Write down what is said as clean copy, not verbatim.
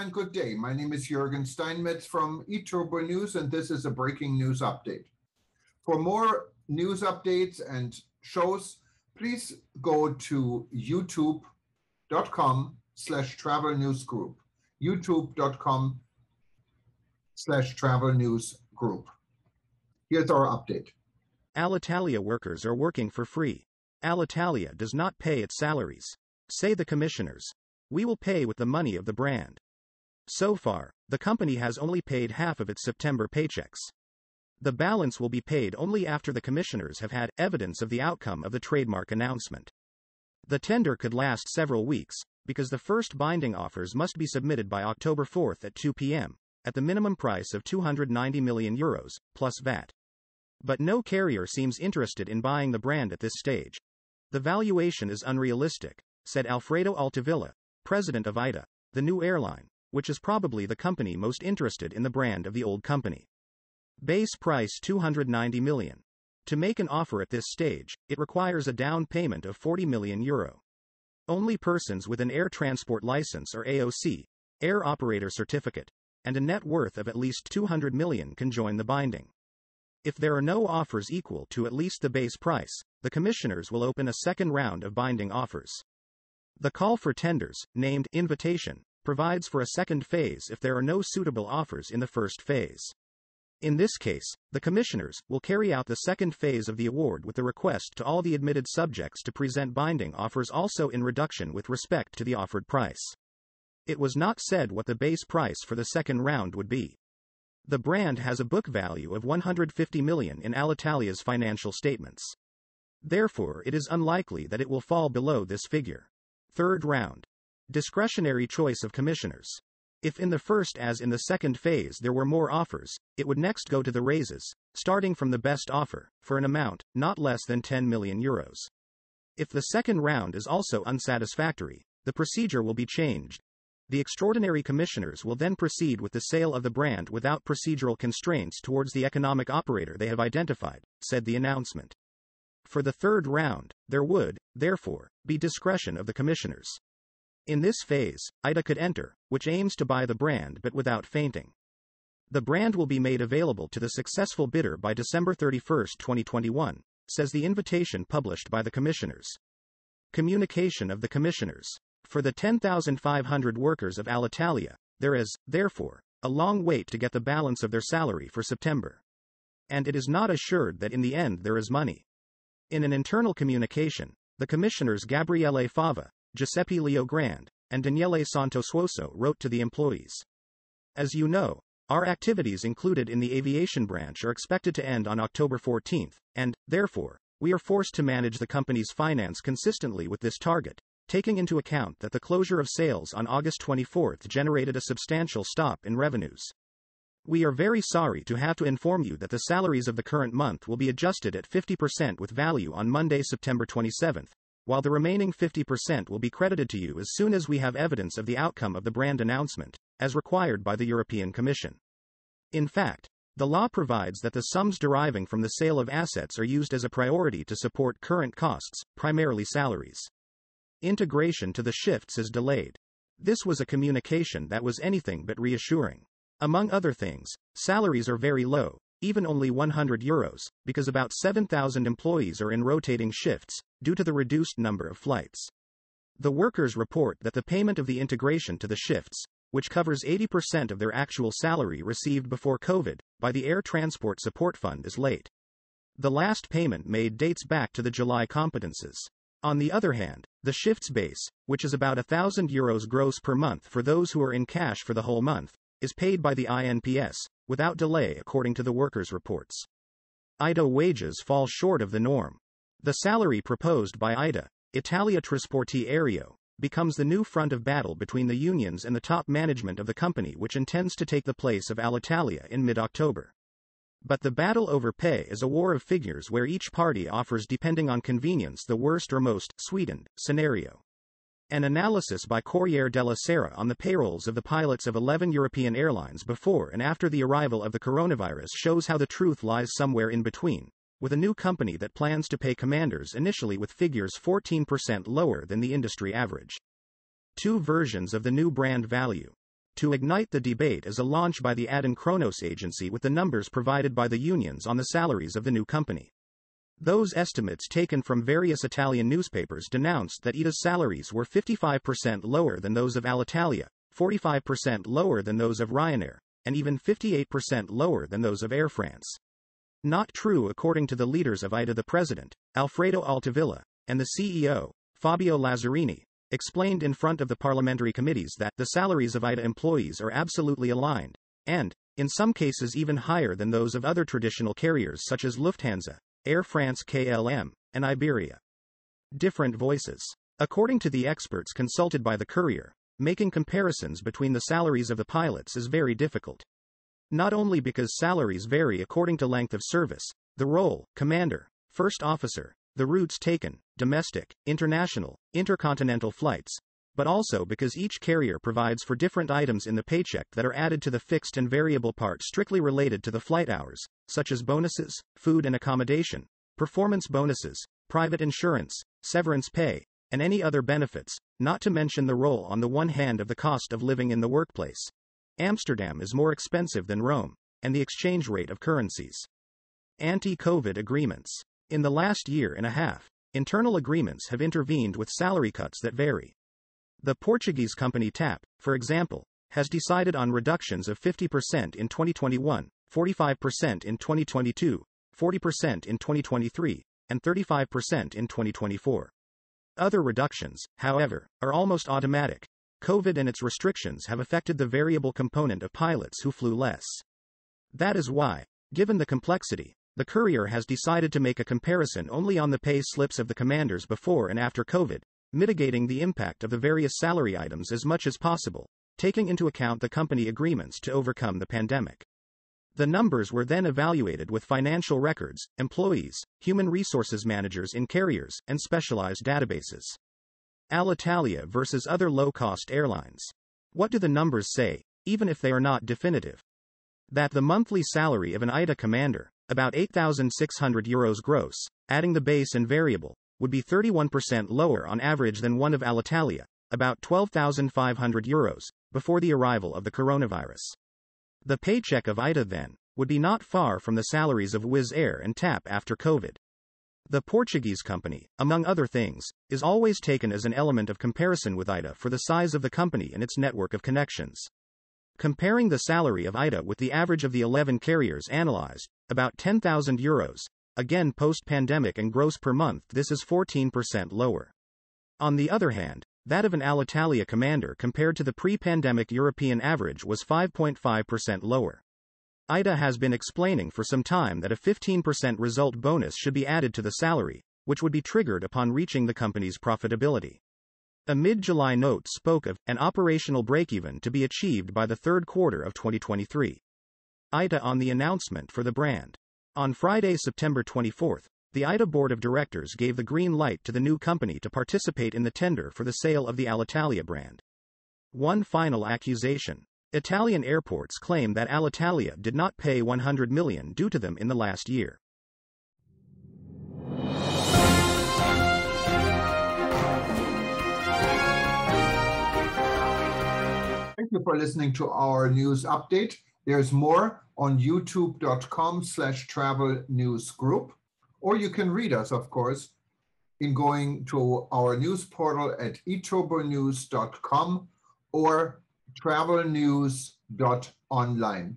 and good day. My name is Jürgen Steinmetz from eTurboNews, and this is a breaking news update. For more news updates and shows, please go to youtube.com/travel news group. youtube.com/travel news group. Here's our update. Alitalia workers are working for free. Alitalia does not pay its salaries. Say the commissioners. We will pay with the money of the brand. So far, the company has only paid half of its September paychecks. The balance will be paid only after the commissioners have had evidence of the outcome of the trademark announcement. The tender could last several weeks, because the first binding offers must be submitted by October 4th at 2 p.m., at the minimum price of €290 million, plus VAT. But no carrier seems interested in buying the brand at this stage. The valuation is unrealistic, said Alfredo Altavilla, president of ITA, the new airline, which is probably the company most interested in the brand of the old company. Base price €290 million. To make an offer at this stage, it requires a down payment of €40 million. Only persons with an air transport license or AOC, air operator certificate, and a net worth of at least €200 million can join the binding. If there are no offers equal to at least the base price, the commissioners will open a second round of binding offers. The call for tenders, named invitation, provides for a second phase if there are no suitable offers in the first phase. In this case, the commissioners will carry out the second phase of the award with the request to all the admitted subjects to present binding offers also in reduction with respect to the offered price. It was not said what the base price for the second round would be. The brand has a book value of $150 million in Alitalia's financial statements. Therefore, it is unlikely that it will fall below this figure. Third round. Discretionary choice of commissioners. If in the first as in the second phase there were more offers, it would next go to the raises, starting from the best offer, for an amount not less than €10 million. If the second round is also unsatisfactory, the procedure will be changed. The extraordinary commissioners will then proceed with the sale of the brand without procedural constraints towards the economic operator they have identified, said the announcement. For the third round, there would, therefore, be discretion of the commissioners. In this phase, ITA could enter, which aims to buy the brand but without fainting. The brand will be made available to the successful bidder by December 31, 2021, says the invitation published by the commissioners. Communication of the commissioners. For the 10,500 workers of Alitalia, there is, therefore, a long wait to get the balance of their salary for September. And it is not assured that in the end there is money. In an internal communication, the commissioners Gabriele Fava, Giuseppe Leo Grande, and Daniele Santosuoso wrote to the employees. As you know, our activities included in the aviation branch are expected to end on October 14, and, therefore, we are forced to manage the company's finance consistently with this target, taking into account that the closure of sales on August 24 generated a substantial stop in revenues. We are very sorry to have to inform you that the salaries of the current month will be adjusted at 50% with value on Monday, September 27, while the remaining 50% will be credited to you as soon as we have evidence of the outcome of the brand announcement, as required by the European Commission. In fact, the law provides that the sums deriving from the sale of assets are used as a priority to support current costs, primarily salaries. Integration to the shifts is delayed. This was a communication that was anything but reassuring. Among other things, salaries are very low, even only €100, because about 7,000 employees are in rotating shifts, due to the reduced number of flights. The workers report that the payment of the integration to the shifts, which covers 80% of their actual salary received before COVID, by the Air Transport Support Fund is late. The last payment made dates back to the July competences. On the other hand, the shifts base, which is about €1,000 gross per month for those who are in cash for the whole month, is paid by the INPS, without delay according to the workers' reports. ITA wages fall short of the norm. The salary proposed by ITA, Italia Trasporti Aereo, becomes the new front of battle between the unions and the top management of the company, which intends to take the place of Alitalia in mid-October. But the battle over pay is a war of figures where each party offers, depending on convenience, the worst or most sweetened scenario. An analysis by Corriere della Sera on the payrolls of the pilots of 11 European airlines before and after the arrival of the coronavirus shows how the truth lies somewhere in between, with a new company that plans to pay commanders initially with figures 14% lower than the industry average. Two versions of the new brand value. To ignite the debate is a launch by the Adin Kronos agency with the numbers provided by the unions on the salaries of the new company. Those estimates taken from various Italian newspapers denounced that ITA's salaries were 55% lower than those of Alitalia, 45% lower than those of Ryanair, and even 58% lower than those of Air France. Not true according to the leaders of ITA. The president, Alfredo Altavilla, and the CEO, Fabio Lazzarini, explained in front of the parliamentary committees that the salaries of ITA employees are absolutely aligned, and, in some cases even higher than those of other traditional carriers such as Lufthansa, Air France KLM, and Iberia. Different voices. According to the experts consulted by the Courier, making comparisons between the salaries of the pilots is very difficult. Not only because salaries vary according to length of service, the role, commander, first officer, the routes taken, domestic, international, intercontinental flights, but also because each carrier provides for different items in the paycheck that are added to the fixed and variable part strictly related to the flight hours, such as bonuses, food and accommodation, performance bonuses, private insurance, severance pay, and any other benefits, not to mention the role on the one hand of the cost of living in the workplace. Amsterdam is more expensive than Rome, and the exchange rate of currencies. Anti-COVID agreements. In the last year and a half, internal agreements have intervened with salary cuts that vary. The Portuguese company TAP, for example, has decided on reductions of 50% in 2021, 45% in 2022, 40% in 2023, and 35% in 2024. Other reductions, however, are almost automatic. COVID and its restrictions have affected the variable component of pilots who flew less. That is why, given the complexity, the Courier has decided to make a comparison only on the pay slips of the commanders before and after COVID, mitigating the impact of the various salary items as much as possible, taking into account the company agreements to overcome the pandemic. The numbers were then evaluated with financial records, employees, human resources managers in carriers, and specialized databases. Alitalia versus other low-cost airlines. What do the numbers say, even if they are not definitive? That the monthly salary of an ITA commander, about €8,600 gross, adding the base and variable, would be 31% lower on average than one of Alitalia, about €12,500, before the arrival of the coronavirus. The paycheck of ITA then, would be not far from the salaries of Wizz Air and TAP after COVID. The Portuguese company, among other things, is always taken as an element of comparison with ITA for the size of the company and its network of connections. Comparing the salary of ITA with the average of the 11 carriers analyzed, about €10,000, again post-pandemic and gross per month, this is 14% lower. On the other hand, that of an Alitalia commander compared to the pre-pandemic European average was 5.5% lower. ITA has been explaining for some time that a 15% result bonus should be added to the salary, which would be triggered upon reaching the company's profitability. A mid-July note spoke of an operational break-even to be achieved by the third quarter of 2023. ITA on the announcement for the brand. On Friday, September 24, the ITA board of directors gave the green light to the new company to participate in the tender for the sale of the Alitalia brand. One final accusation. Italian airports claim that Alitalia did not pay $100 million due to them in the last year. Thank you for listening to our news update. There's more on youtube.com/travel news group, or you can read us, of course, in going to our news portal at eTurboNews.com or travelnews.online.